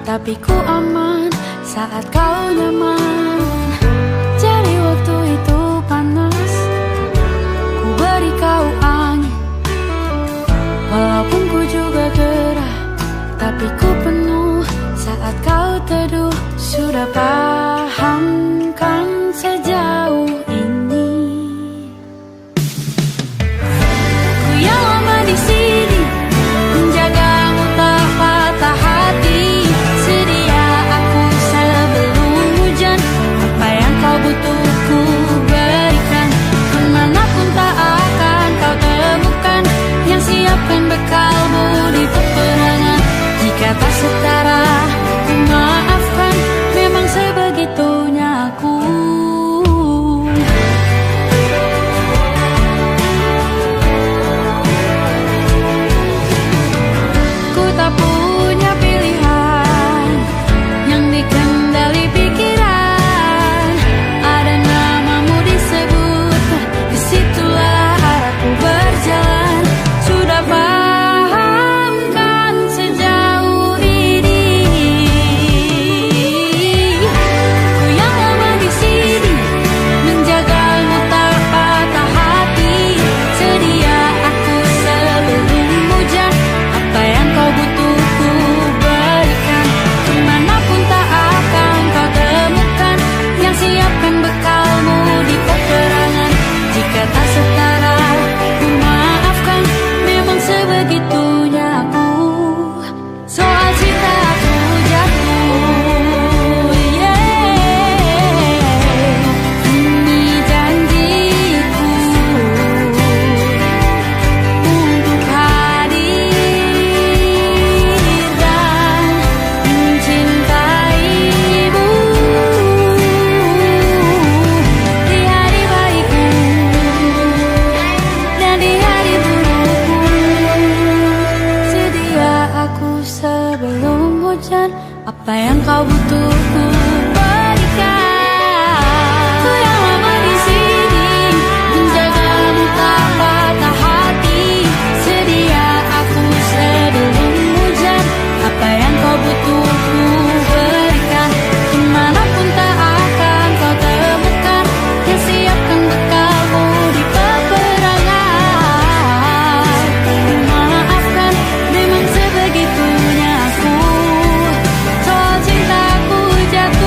tapi ku aman saat kau nyaman. Jadi waktu itu panas, ku beri kau angin. Walaupun ku juga gerah, tapi ku penuh saat kau teduh. Sudah paham kan sejauh ini? Ku yang lama di sini, menjagamu tak patah hati. Sedia aku sebelum hujan, apa yang kau butuh ku berikan. Kemanapun tak akan kau temukan yang siapkan bekalmu di peperangan. Jika tak setara, ku maafkan, memang sebegitunya aku. Ku tak punya pilihan yang dikendali pikiran. Ada namamu disebut, disitulah arahku berjalan. Sudah paham kan sejauh ini? Ku yang lama di sini, menjagamu tak patah hati. Sedia aku sebelum hujan, apa yang kau butuh ku berikan. Kemanapun tak akan kau temukan yang siapkan bekalmu di peperangan. Jika tak setara, ku maafkan, memang sebegitunya aku. Soal cinta aku jatuh, ini janjiku untuk hadir dan mencintaimu di hari baikku dan di hari burukku. Sedia aku sebelum hujan, apa yang kau butuh ku berikan. Ku yang lama di sini, menjagamu tak patah hati. Sedia aku sebelum hujan, apa yang kau butuh ku berikan. Kemanapun tak akan kau temukan yang siapkan bekalmu di peperangan. Maafkan, memang sebegitunya aku. Soal cintaku jatuh.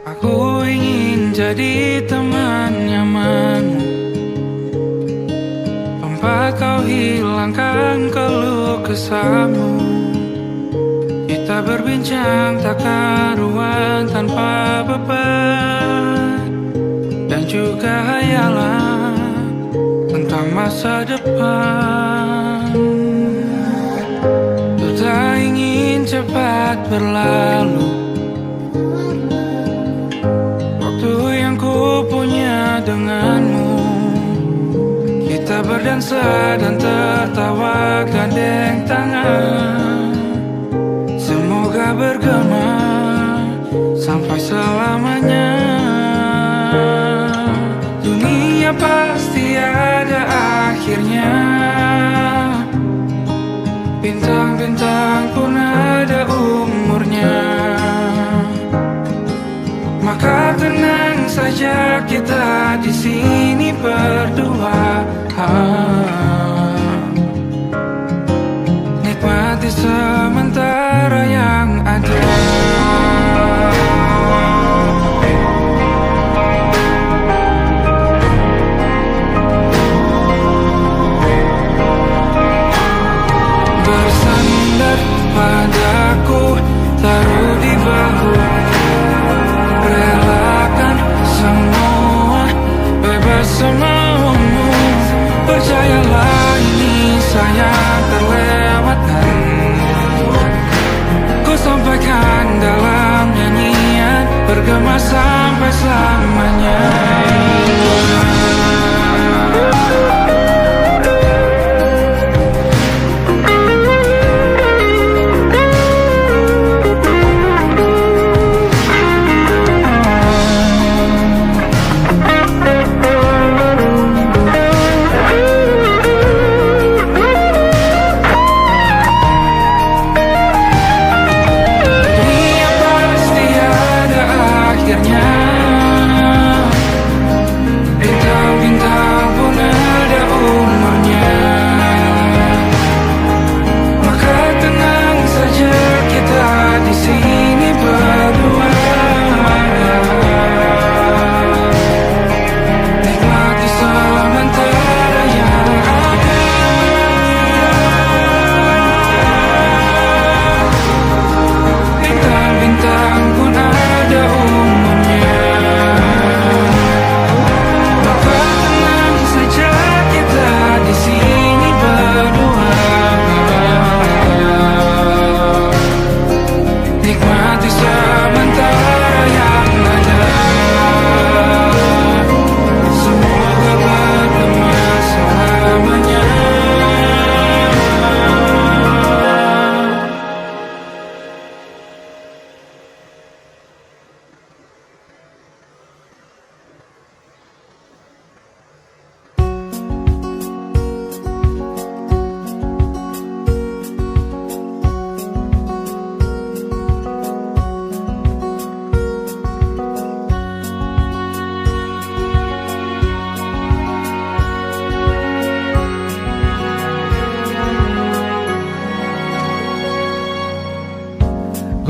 Aku ingin jadi teman nyamanmu, tempat kau hilangkan keluh kesahmu. Kita berbincang tak karuan tanpa beban, dan juga hayalan tentang masa depan. Ku tak ingin cepat berlalu waktu yang ku punya denganmu. Kita berdansa dan tertawa gandeng tangan, semoga bergema sampai selamanya. Dunia pasti ada akhirnya, bintang-bintang pun ada umurnya. Maka tenang saja kita di sini berdua, nikmati sementara yang ada. Bersandar padaku, taruh di bahu, relakan semua, bebas semaumu. Percayalah ini sayang terlewatkan, ku sampaikan dalam nyanyian, bergema sampai selamanya. Bintang-bintang pun ada umurnya, maka tenang saja kita di sini berdua, nikmati sementara yang ada. Bintang-bintang pun ada umurnya, di sini berdua, nikmati sementara yang ada. Semoga bergema selamanya.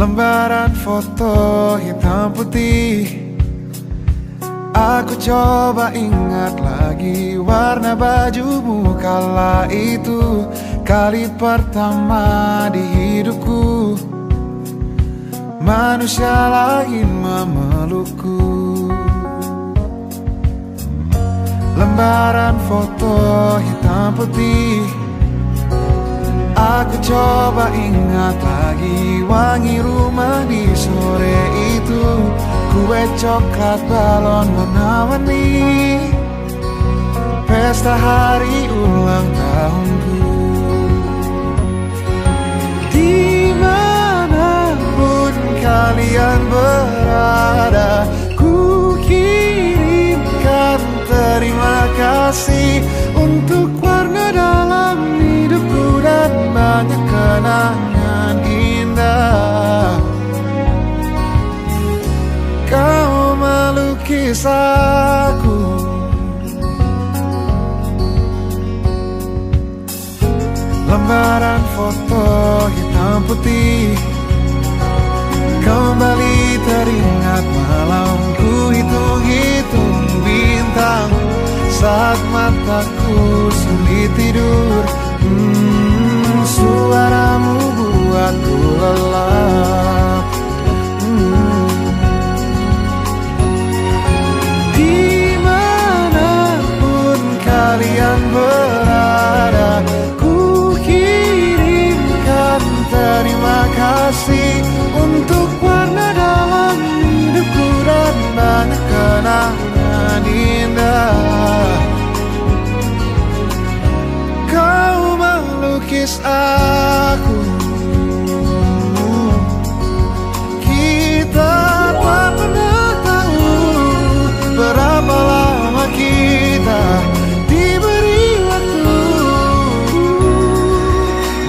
Lembaran foto hitam putih, aku coba ingat lagi warna bajumu kala itu. Kali pertama di hidupku, manusia lain memelukku. Lembaran foto hitam putih, aku coba ingat lagi wangi rumah di sore itu. Kue coklat, balon warna-warni, pesta hari ulang tahunku. Dimanapun kalian berada, ku kirimkan terima kasih untuk warna dalam hidupku dan banyak kenangan indah. Kau melukis aku, lembaran foto hitam putih, kembali teringat malam ku hitung-hitung bintang, saat mataku sulit tidur. Suaramu buatku lelap. Dimanapun kalian berada, ku kirimkan terima kasih untuk warna dalam hidupku dan banyak kenangan indah. Kau melukis aku, kita tak pernah tahu berapa lama kita diberi waktu.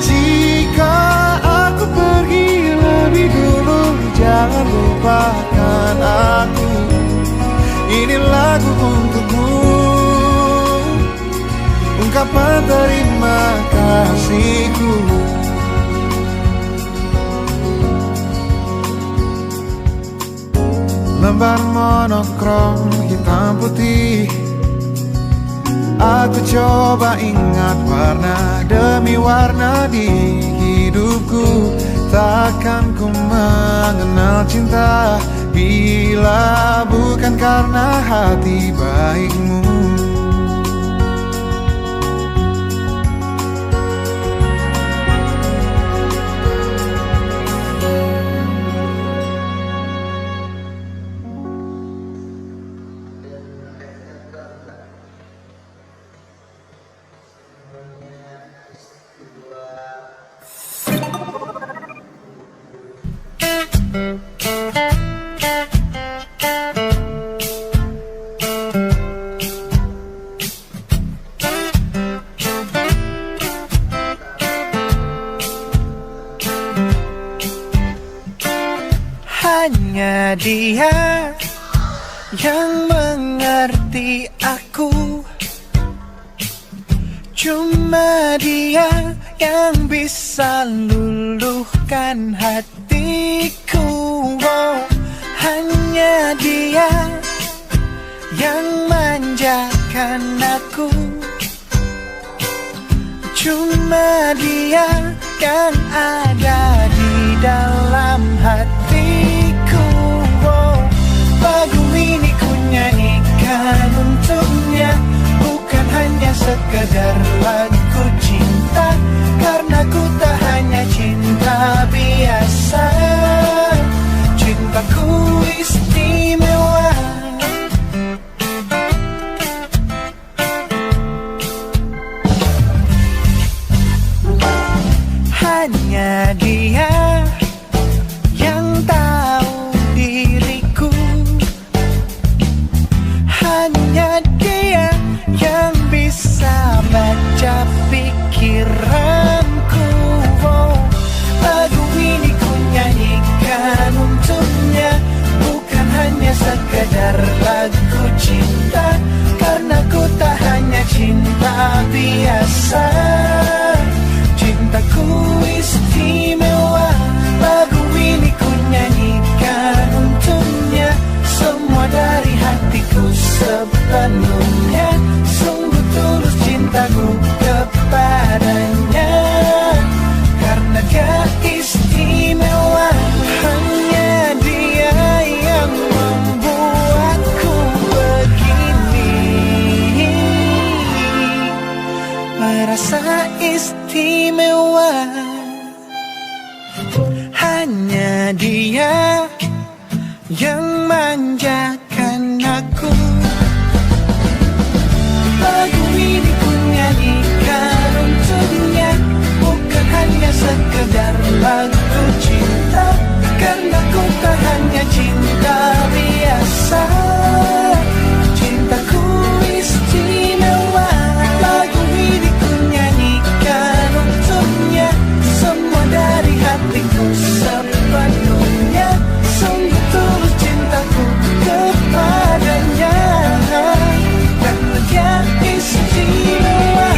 Jika aku pergi lebih dulu, jangan lupakan aku. Ini lagu untukmu, ungkapan terima kasihku. Lembar monokrom hitam putih, aku coba ingat warna demi warna di hidupku. Takkan ku mengenal cinta bila bukan karena hati baikmu. Hanya dia yang mengerti aku, cuma dia yang bisa luluhkan hatiku. Oh, hanya dia yang manjakan aku, cuma dia yang ada di dalam hatiku. Oh, lagu ini ku nyanyikan untuknya, bukan hanya sekedar lagu cinta, karena ku tak hanya cinta biasa. Cintaku istimewa. Hanya dia yang tahu diriku, hanya dia yang bisa baca pikiranku. Oh, lagu ini ku nyanyikan untuknya, bukan hanya sekedar lagu cinta, karena ku tak hanya cinta biasa. Cintaku istimewa. Lagu ini ku nyanyikan untuknya, semua dari hatiku sepenuhnya. Sungguh tulus cintaku kepadanya, karena dia istimewa. Hanya dia yang membuatku begini, merasa istimewa. Hanya dia yang manjakan aku. Lagu ini ku nyanyikan untuknya, bukan hanya sekedar lagu cinta, karena ku tak hanya cinta biasa. Cintaku istimewa. Lagu ini ku nyanyikan untuknya, semua dari hatiku sepenuhnya. Sungguh tulus cintaku kepadanya, karena dia istimewa.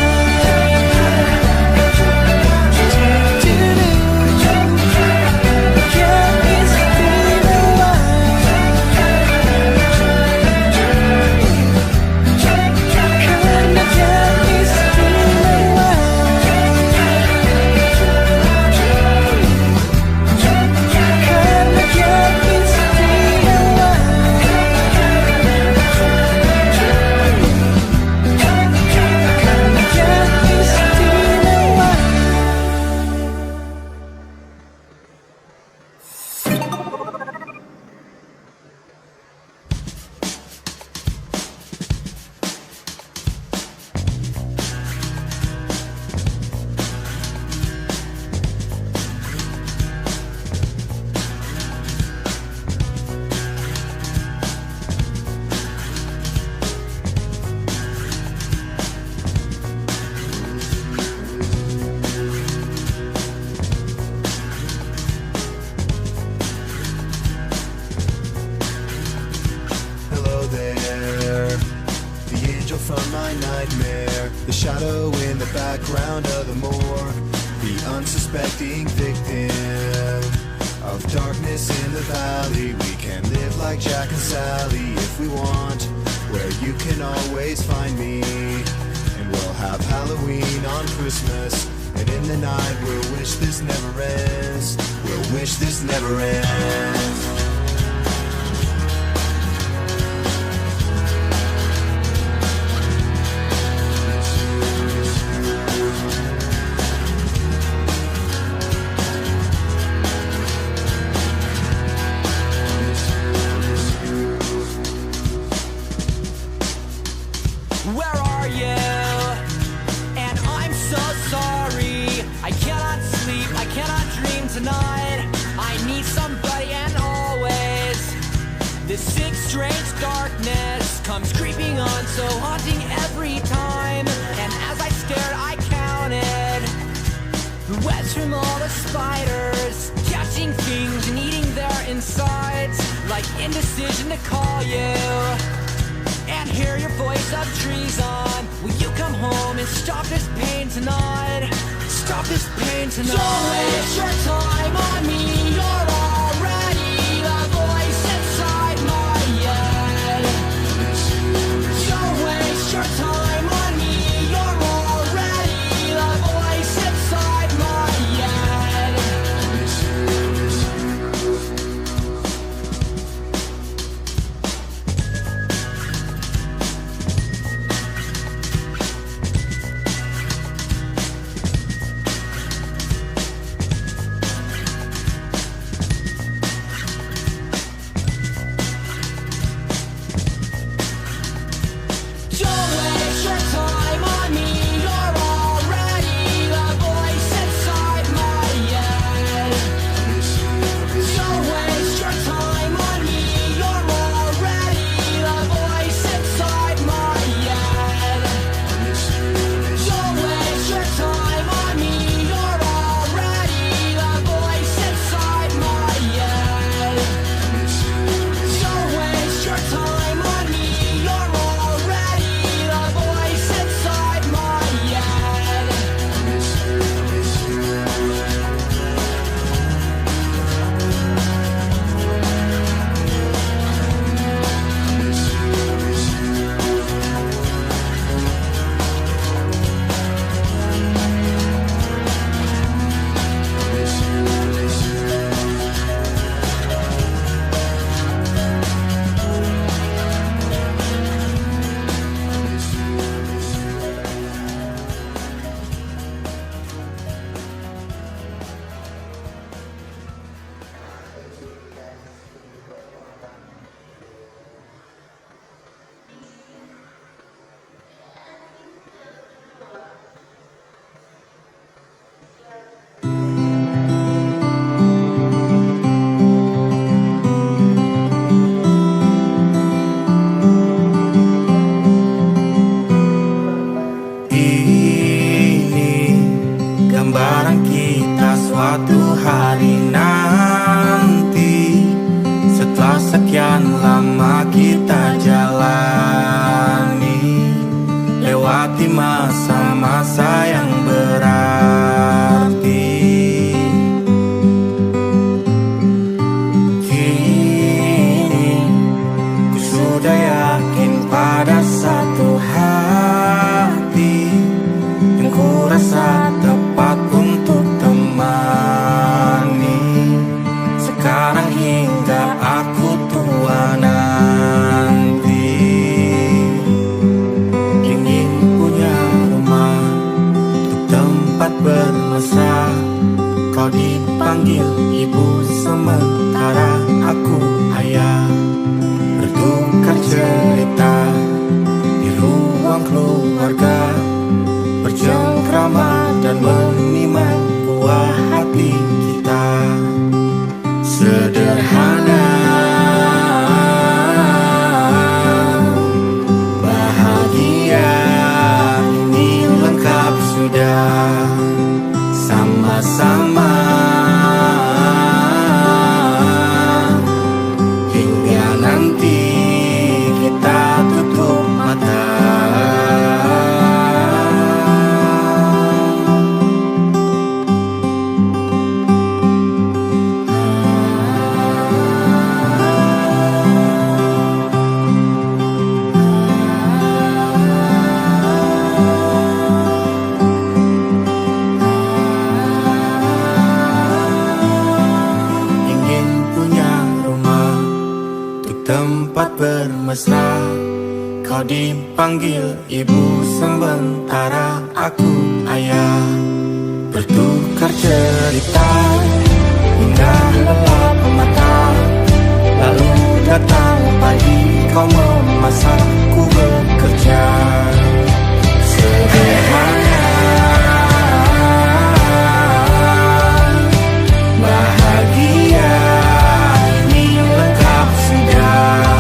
nightmare, the shadow in the background of the morgue, the unsuspecting victim of darkness in the valley. We can live like Jack and Sally if we want, where you can always find me. And we'll have Halloween on Christmas, and in the night we'll wish this never ends. We'll wish this never ends. Where are you? And I'm so sorry. I cannot sleep, I cannot dream tonight. I need somebody and always. This sick, strange darkness comes creeping on, so haunting every time. And as I stared, I counted the webs from all the spiders, catching things and eating their insides, like indecision to call you and hear your voice of treason. Will you come home and stop this pain tonight? Stop this pain tonight. Don't waste your time on me. You're already the voice inside my head. Don't waste your time on me. You're already the voice inside my head. Don't waste your time on me. You're already the voice inside my head. Don't waste your time on me. You're already the voice inside my head. Don't waste your time on me. You're already the voice inside my head. Don't waste your time on me. You're already the voice inside my head. Ini gambaran kita suatu hari nanti, setelah sekian lama kita jalani, lewati masa-masa yang berarti. Kini ku sudah yakin pada satu hati yang ku rasa tepat untuk temani, sekarang hingga aku tua nanti. Ingin punya rumah untuk tempat bermesra, kau dipanggil ibu sementara aku ayah, bertukar cerita di ruang keluarga, bercengkrama dan menimang buah hati kita. Sederhana tempat bermesra. Kau dipanggil ibu, sementara aku ayah. Bertukar cerita hingga lelap mata. Lalu datang pagi, kau memasak, ku bekerja. Sederhana, bahagia ini lengkap sudah.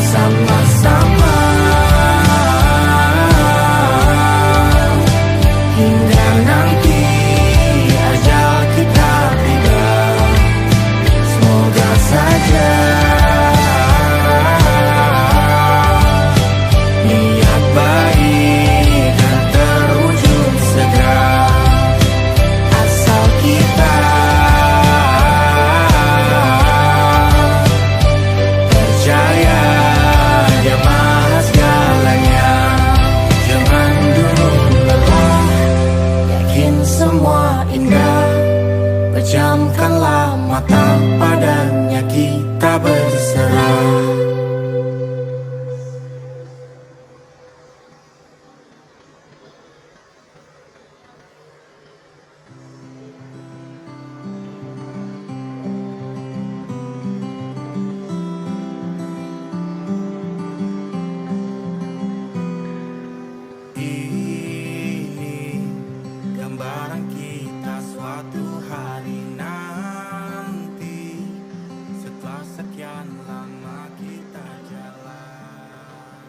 Sama-sama hingga nanti ajal kita tiba. Semoga saja niat baik dan terwujud segera, asal kita percaya Dia Maha segalanya. Jangan dulu lelah, yakin semua indah. Pejamkanlah mata, padanya kita berserah. Ini gambaran kita suatu hari nanti, setelah sekian lama kita jalan.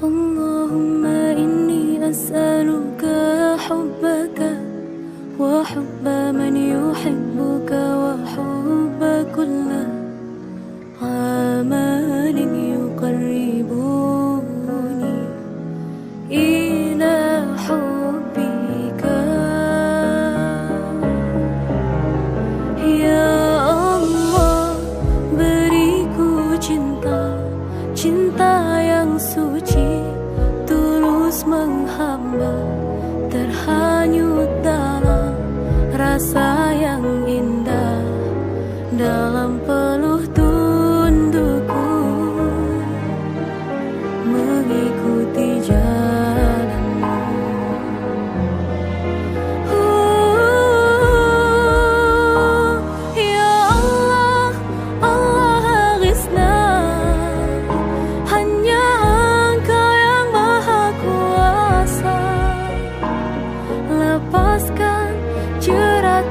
Allahumma inni as'aluka hubbaka wa hubba man yuhibbuka wa hubba kulla amalin yuqarribuni ila hubbika. Ya Allah, beriku cinta, cinta yang suci, tulus menghamba, terhanyut dalam rasa yang indah, dalam peluh tundukku mengikuti jalanmu. Ya Allah, Allah aghithna, hanya Engkau yang Maha Kuasa. Lepaskan jerat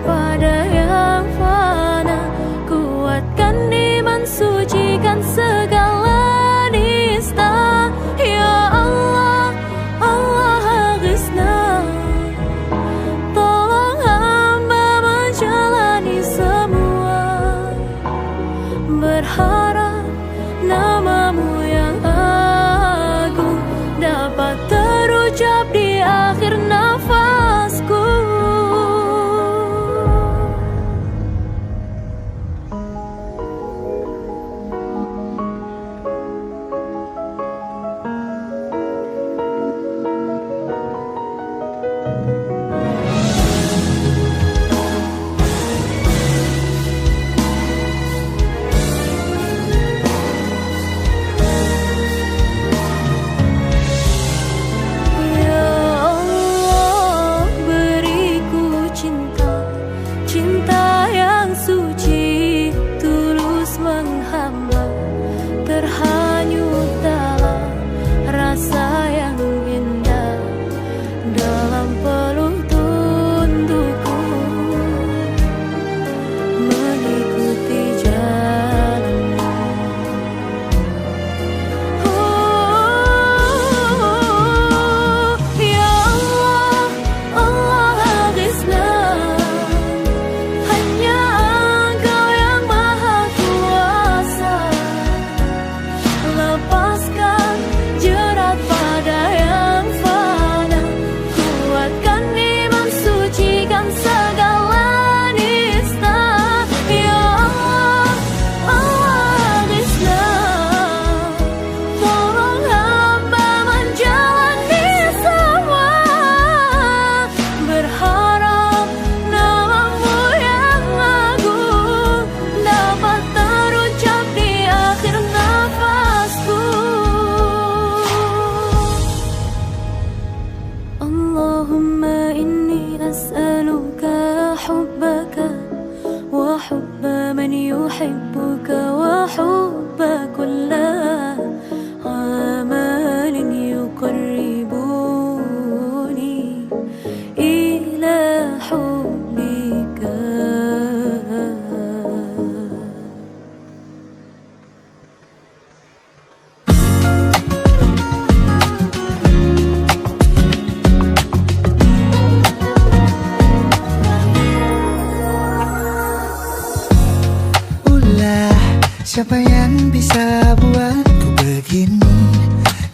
Siapa yang bisa buatku begini?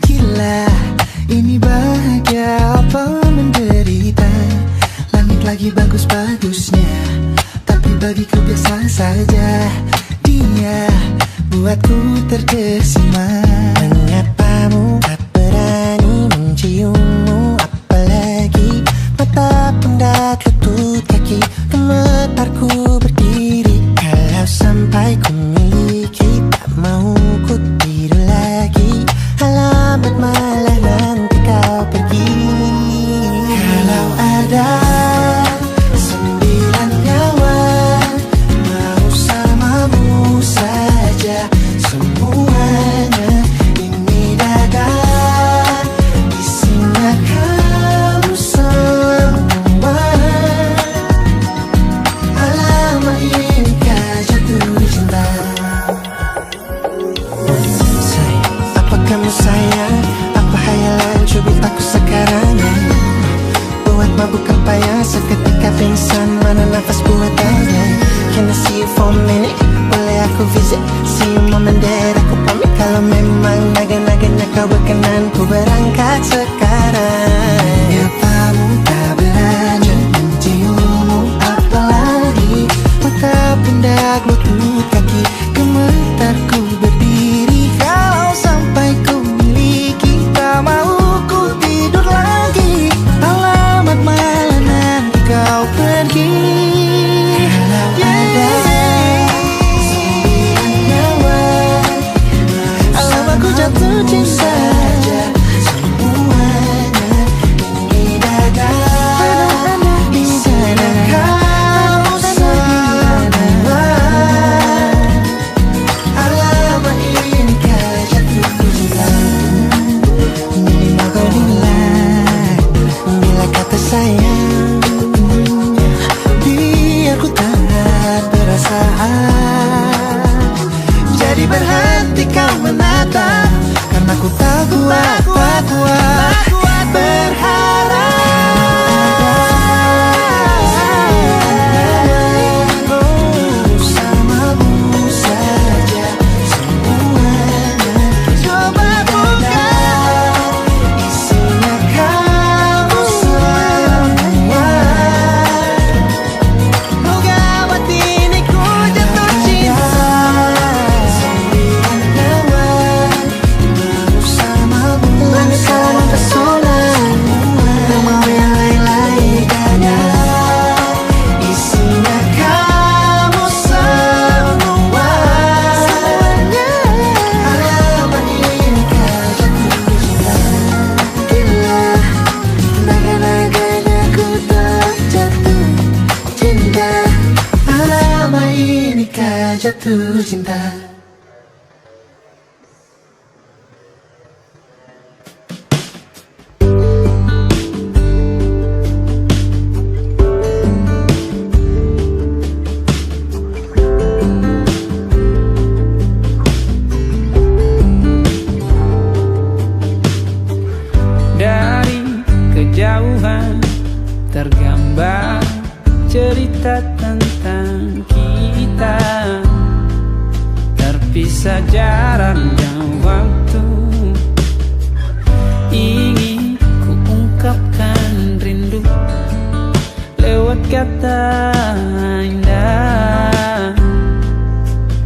Gila, ini bahagia apa menderita? Langit lagi bagus-bagusnya, tapi bagiku biasa saja. Dia buatku terkesima. Mengapamu tak berani menciummu? Apalagi mata pundak lutut kaki, gemetarku berdiri. Kalau sampai ku miliki, tak mau ku tidur lagi. Alamat malah nanti kau pergi. Kalau ada 9 nyawa, mau samamu saja semuanya. Ini dada, isinya kamu semua. Alamak, inikah jatuh cinta? Apa kamu sayang? Apa hayalan cubit aku sekarang? Buat mabuk apa ya? Seketika pingsan, mana nafas buatannya? Can I see you for a minute? Boleh aku visit? See you moment that aku pamit. Kalau memang naga-naganya kau berkenan, ku berangkat sekarang. Apamu tak berani menciummu? Apalagi mata pundak lutut kaki, gemetarku berdiri. Kalau sampai ku miliki, tak mau ku tidur lagi. Alamat malah nanti kau pergi. Kalau ada 9 nyawa, alamak ku jatuh cinta. Semuanya ini dada, isinya kamu semua. Alamak, inikah jatuh cinta? Minimal kau bilang, bila kata sayang, biar ku tak perasaan. Jadi berhenti kau menatap, karena ku tak kuat berharap. Bersamamu saja semuanya. Coba buka, isinya kamu semua. Oh gawat, ini ku jatuh cinta. 9 nyawa, bersamamu. Langit kau mempesona, tak mau yang lain-lain. Dada, isinya kamu semua. Alamak, inikah jatuh cinta? Gila, naga-naganya ku tak jatuh cinta. Alamak, inikah jatuh cinta? Dari kejauhan tergambar cerita tentang kita, terpisah jarak dan waktu. Ingin ku ungkapkan rindu lewat kata indah,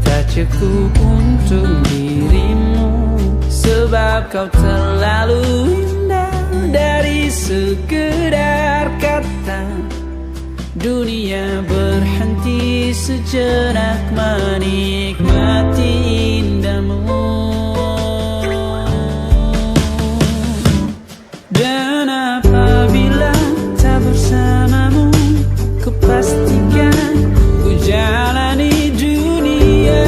tak cukup untuk dirimu, sebab kau terlalu indah. Dari sekedar kata, dunia berhenti sejenak menikmati indahmu. Dan apabila tak bersamamu, kupastikan ku jalani dunia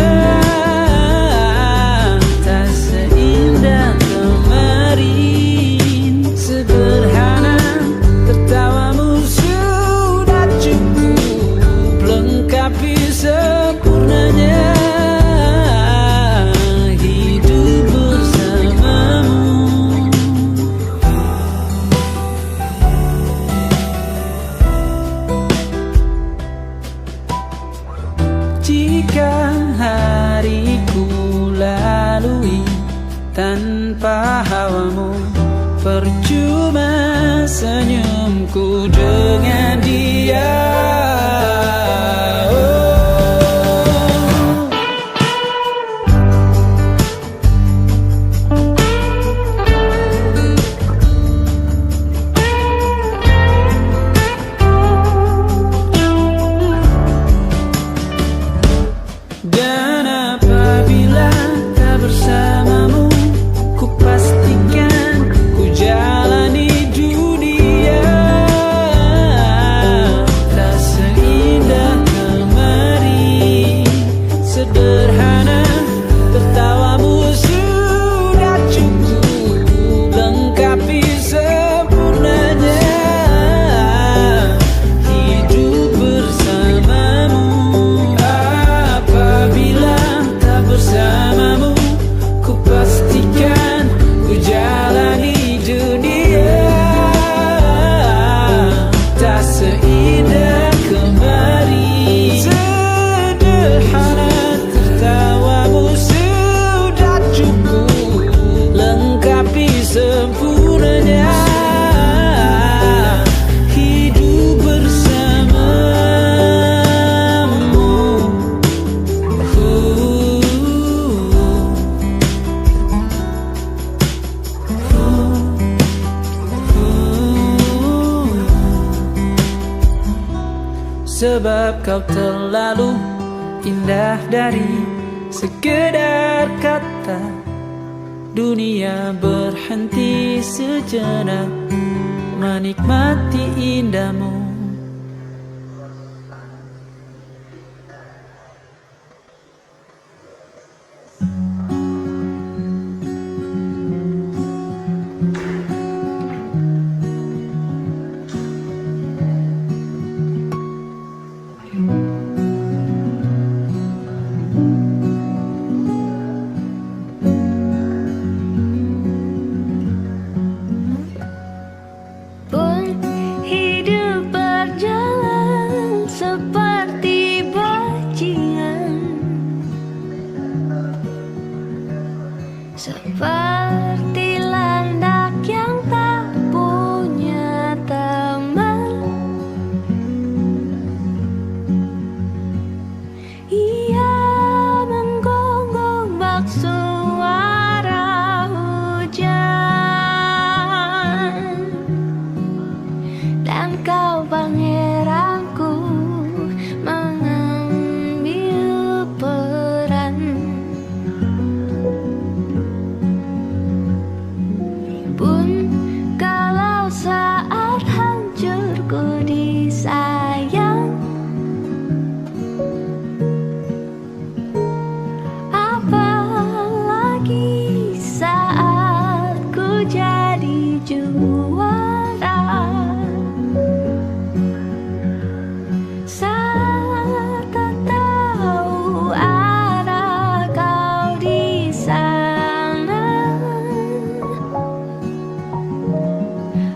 tak seindah kemarin. Sederhana, tertawamu sudah cukup lengkapi sempurnanya. percuma senyumku dengan dia. Dan apabila tak bersamamu, ku pastikan ku jalani dunia tak seindah kemarin. Sederhana, tertawamu sudah cukup lengkapi sempurnanya hidup bersamamu. Apabila tak bersamamu, ku pastikan ku jalani dunia tak seindah kemarin. Sederhana, tertawamu sudah cukup lengkapi sempurnanya hidup bersamamu. Sebab kau terlalu indah dari sekedar kata. Dunia berhenti sejenak menikmati indahmu. Pun hidup berjalan seperti bajingan, seperti landak yang tak punya teman. Ia menggonggong bak suara hujan, dan kau pangeranku mengambil peran. Pun kalau saat hancurku disayang, apalagi saat ku jadi juara. Saat tak tahu arah kau di sana,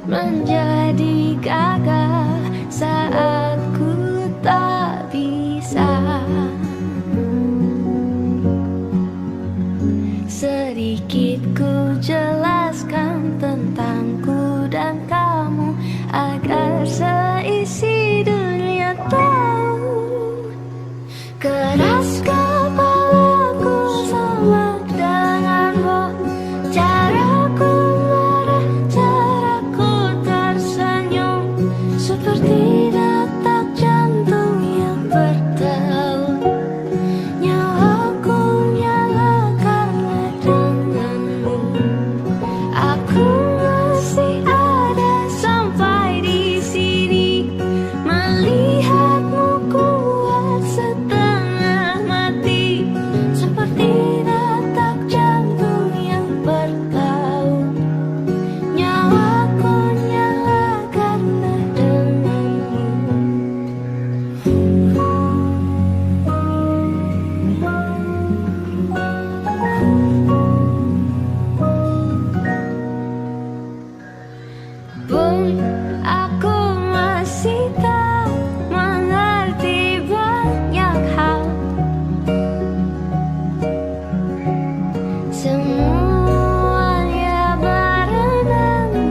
menjadi gagah saat ku tak bisa. Sedikit ku jelaskan tentangku dan kamu agar seisi dunia tahu. Keras kepalaku sama denganmu, caraku marah, caraku tersenyum, seperti detak jantung yang bertaut. Nyawaku nyala karena denganmu. Aku masih ada sampai di sini, melihatmu kuat setengah mati, seperti detak jantung yang bertaut. Nyawaku nyala karena denganmu. Pun aku masih tak mengerti banyak hal. Semuanya berenang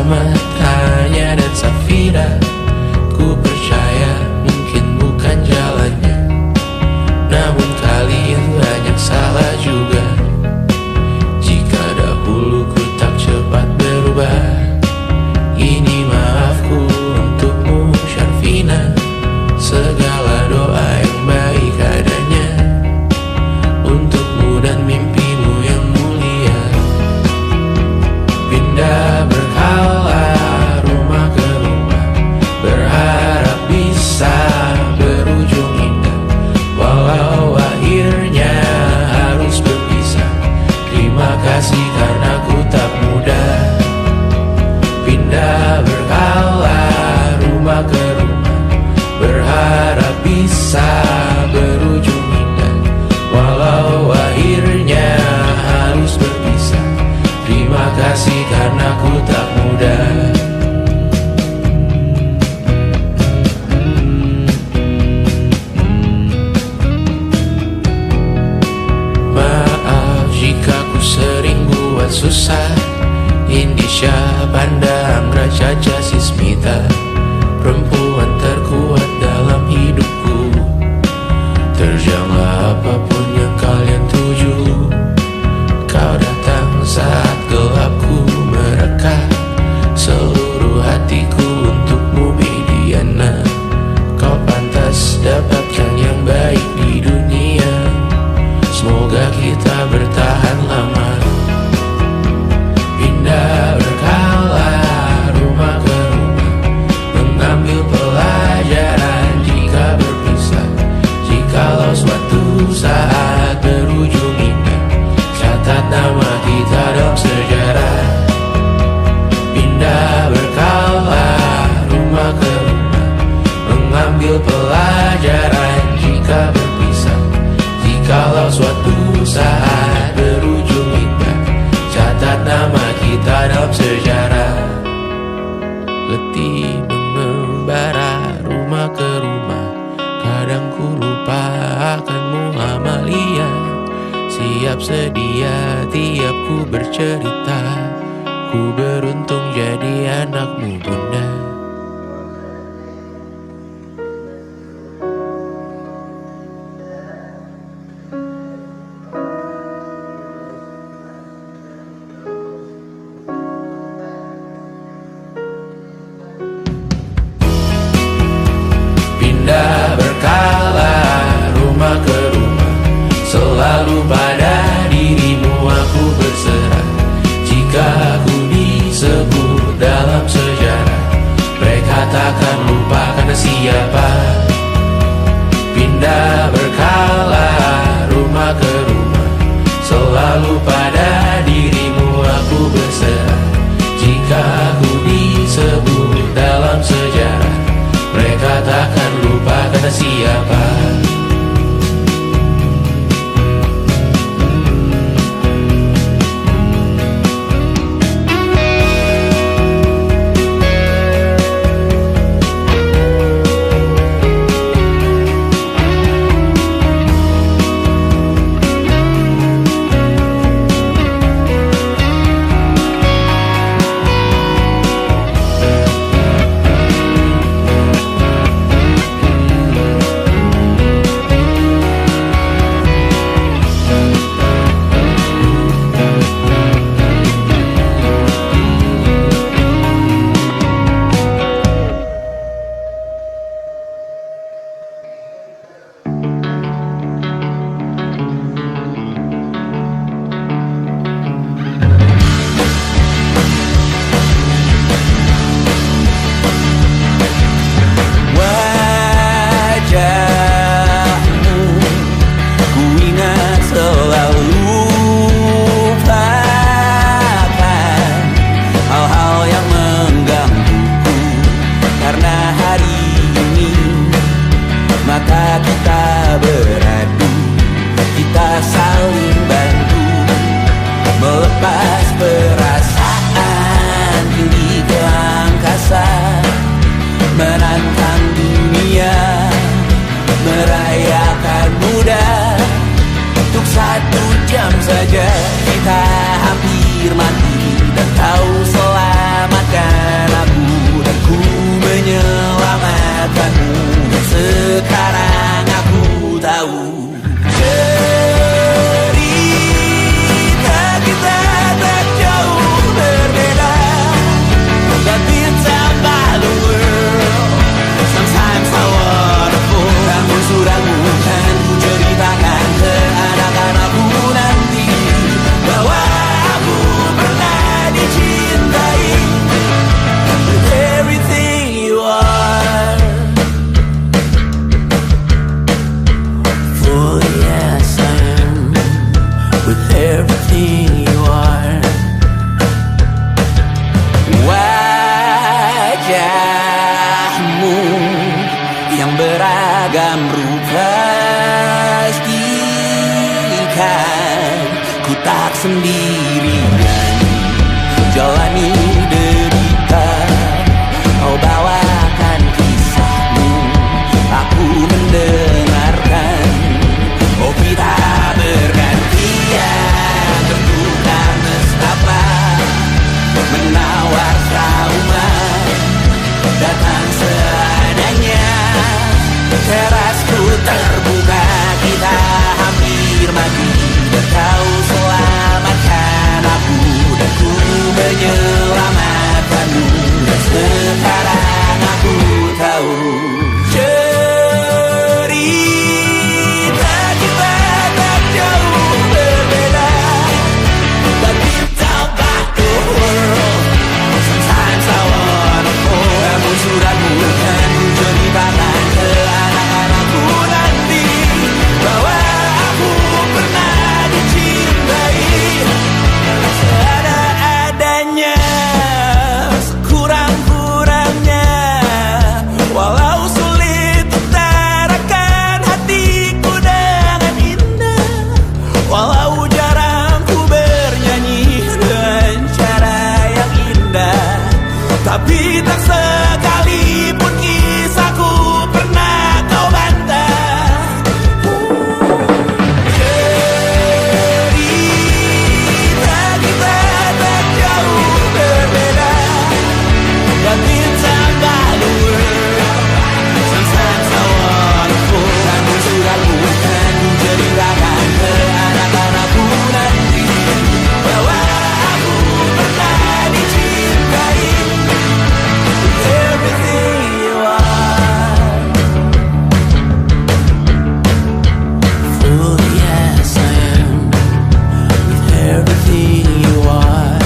bersama Tanya dan Safira. Ku percaya mungkin bukan jalannya, namun kalian banyak salah juga. Jika dahulu ku tak cepat berubah, ini maafku untukmu Syarfina. Segala doa yang baik adanya untukmu dan mimpimu yang mulia. Pindah berkala rumah ke rumah, berharap bisa berujung indah. Walau akhirnya harus berpisah, terima kasih karena ku tak mudah. Pindah berkala rumah ke rumah, berharap bisa berujung indah. Walau akhirnya harus berpisah, terima kasih karena ku tak mudah. Maaf jika ku sering buat susah. Indisha, Panda, Anggra, Caca, Sismita, perempuan terkuat dalam hidupku. Terjanglah apapun yang kalian tuju. Kau datang saat gelapku mereka, seluruh hatiku untukmu Mediana. Kau pantas dapatkan yang baik di dunia, semoga kita bertahan lama. Pindah berkala rumah ke rumah, mengambil pelajaran jika berpisah. Jikalau suatu saat berujung indah, catat nama kita dalam sejarah. Pindah berkala rumah ke rumah, mengambil pelajaran jika berpisah. Jikalau suatu saat berujung indah, catat nama kita dalam sejarah. Letih mengembara rumah ke rumah, kadang ku lupa akanmu Amalia. Siap sedia tiap ku bercerita, ku beruntung jadi anakmu bunda. Pindah berkala rumah ke rumah, selalu pada dirimu aku berserah. Jika aku disebut wajahmu yang beragam rupa, pastikan ku tak sendirian jalani derita. Kau bawakan kisahmu, aku mendengarkan. Oh kita bergantian, tentukan nestapa menawar trauma, datang seadanya. Terasku terbuka, kita hampir mati, dan kau selamatkan aku, dan ku menyelamatkanmu. Dan sekarang aku tahu cerita kita tak jauh berbeda, but deep down by the world. Sometimes I wanna fall. Namun suratmu kan ku ceritakan ke anak-anakku nanti bahwa aku pernah dicintai seada-adanya, sekurang-kurangnya. Walau sulit utarakan hatiku dengan indah, walau jarang ku bernyanyi dengan cara yang indah, tapi tak sekalipun kisahku pernah kau bantah. Cerita kita tak jauh berbeda, but it's about the world. Sometimes I wanna fall. Namun suratmu kan ku ceritakan ke anak-anakku nanti bahwa aku pernah dicintai. Everything you are, fully yes I am, with everything you are.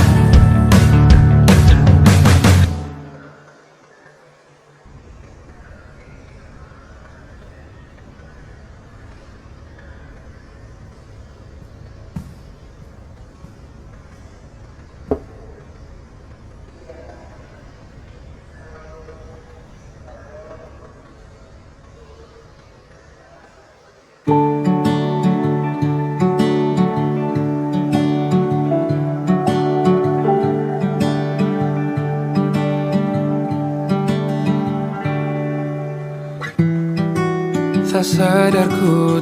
Tak sadar ku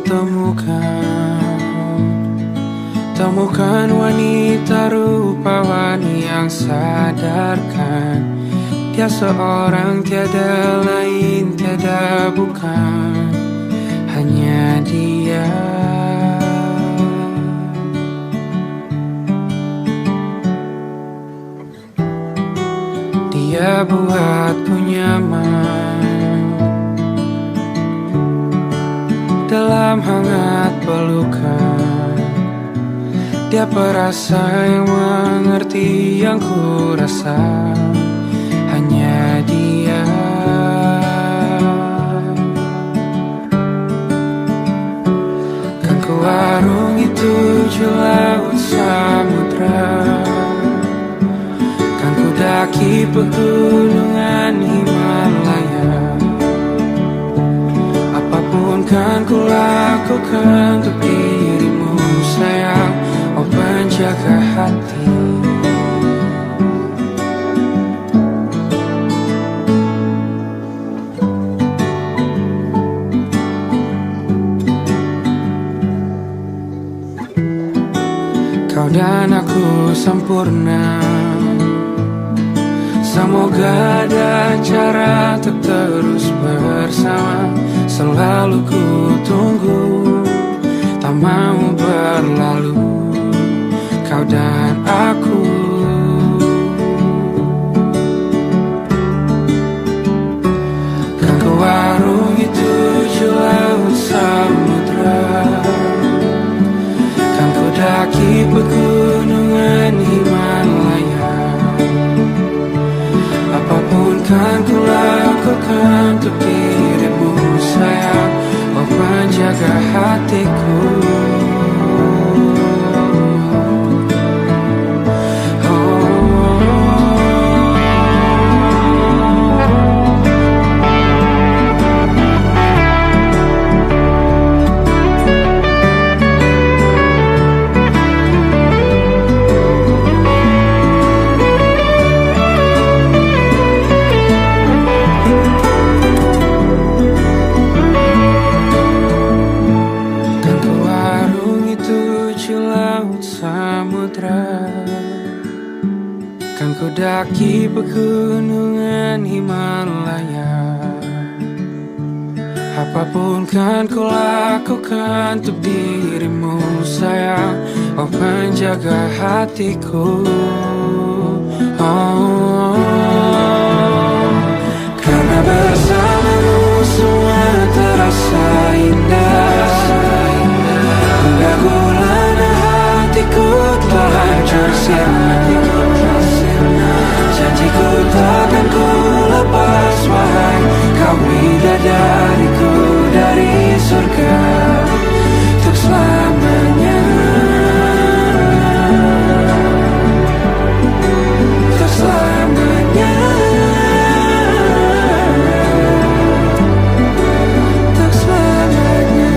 temukan wanita rupawan yang sadarkan dia seorang, tiada lain, tiada bukan, hanya dia. Dia buatku nyaman dalam hangat pelukan. Dia perasa yang mengerti yang ku rasa, hanya dia. Kan ku arungi 7 laut samudra, kan ku daki pegunungan Himalaya. Apapun kan ku lakukan untuk dirimu sayang, oh penjaga hati. Kau dan aku sempurna, semoga ada cara untuk terus bersama. Selalu ku tunggu, tak mau berlalu, kau dan aku. Kan ku arungi 7 laut samudra, kan ku daki pegunungan Himalaya. Apapun kan ku lakukan untuk dirimu sayang, oh penjaga hatiku. pegunungan Himalaya. Apapun kan ku lakukan untuk dirimu sayang, oh penjaga hatiku. Oh, karena bersamamu semua terasa indah. Hingga gulana hatiku telah hancur sirna. Janjiku takkan ku lepas, wahai kau bidadariku dari surga untuk selamanya. Untuk selamanya. Untuk selamanya.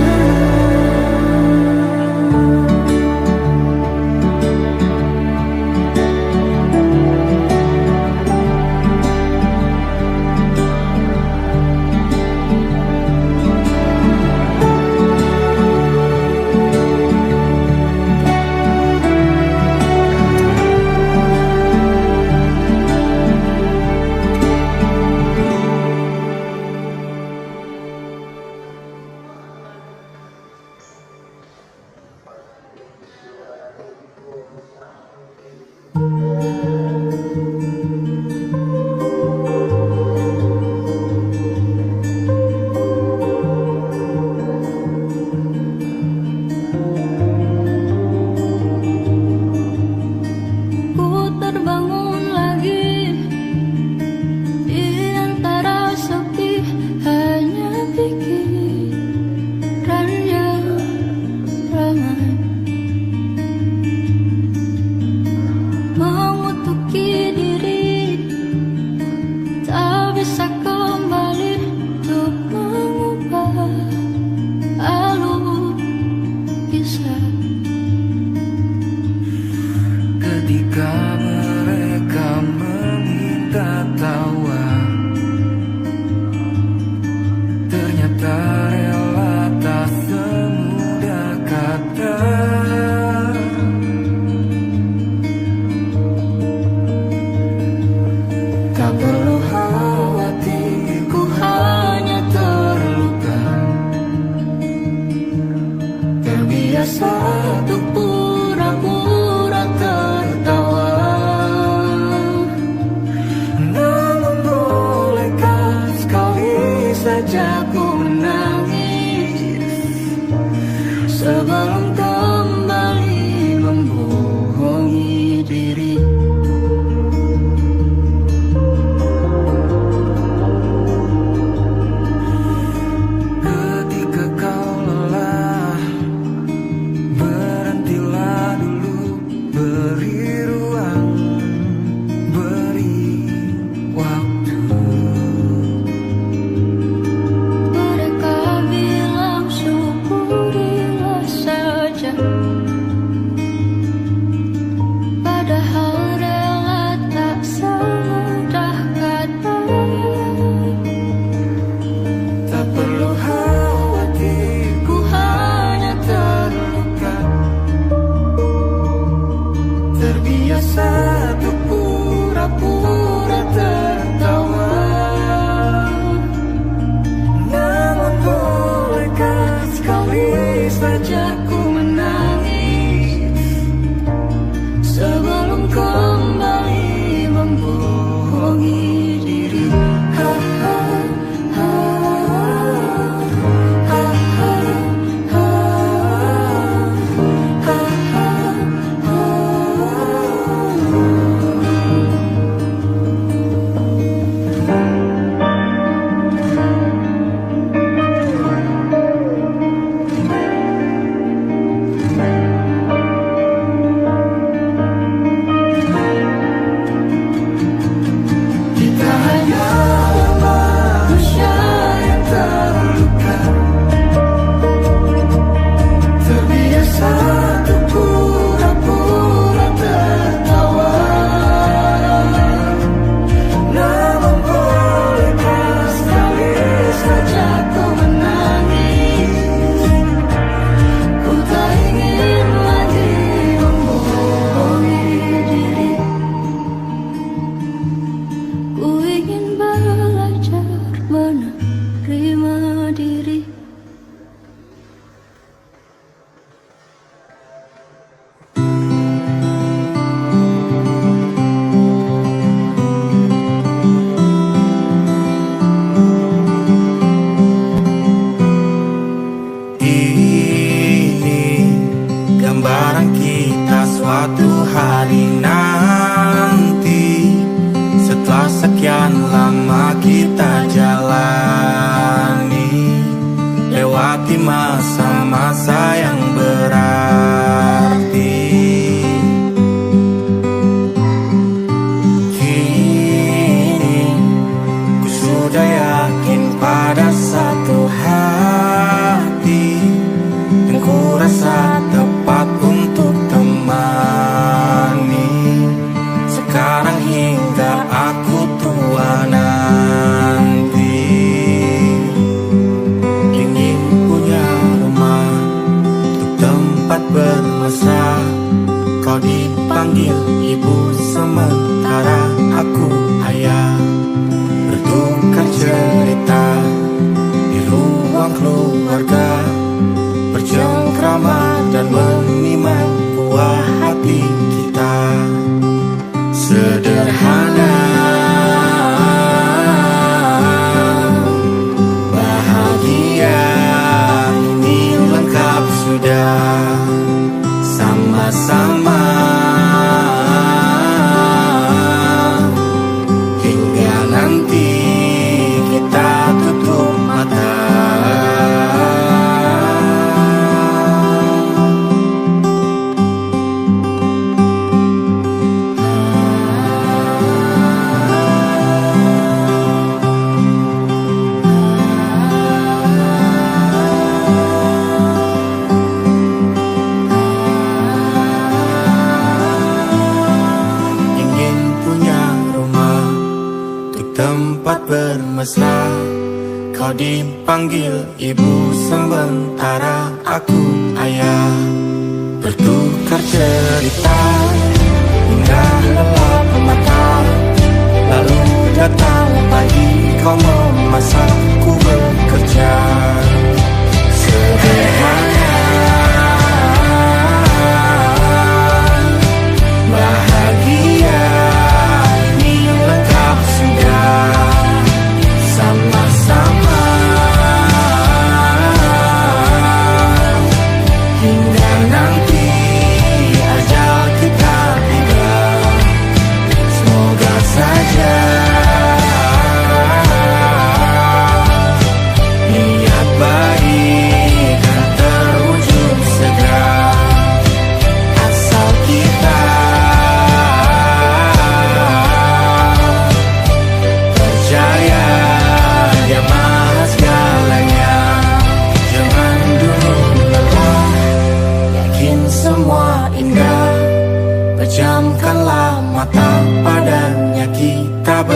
Ku terbangun lagi di antara sepi, hanya pikiran yang ramai mengutuki diri, tak bisa kembali untuk mengubah alur kisah. Ketika mereka meminta tawa, ternyata rela tak semudah kata. Tak perlu khawatir, ku hanya terluka, terbiasa untuk pura-pura tertawa. Namun bolehkah sekali saja ku menangis Sebelum kembali membohongi diri. ketika kau lelah, berhentilah dulu, beri ruang, beri waktu. tempat bermesra. Kau dipanggil ibu sementara aku ayah. Bertukar cerita hingga lelap mata. Lalu datang pagi kau memasakku bekerja. Sederhana, bahagia ini lengkap sudah. Sama-sama hingga nanti ajal kita tiba. Semoga saja niat baik kan terwujud segera. Asal kita percaya Dia maha segalanya. Jangan dulu lelah, yakin semua indah. Pejamkanlah mata, padanya kita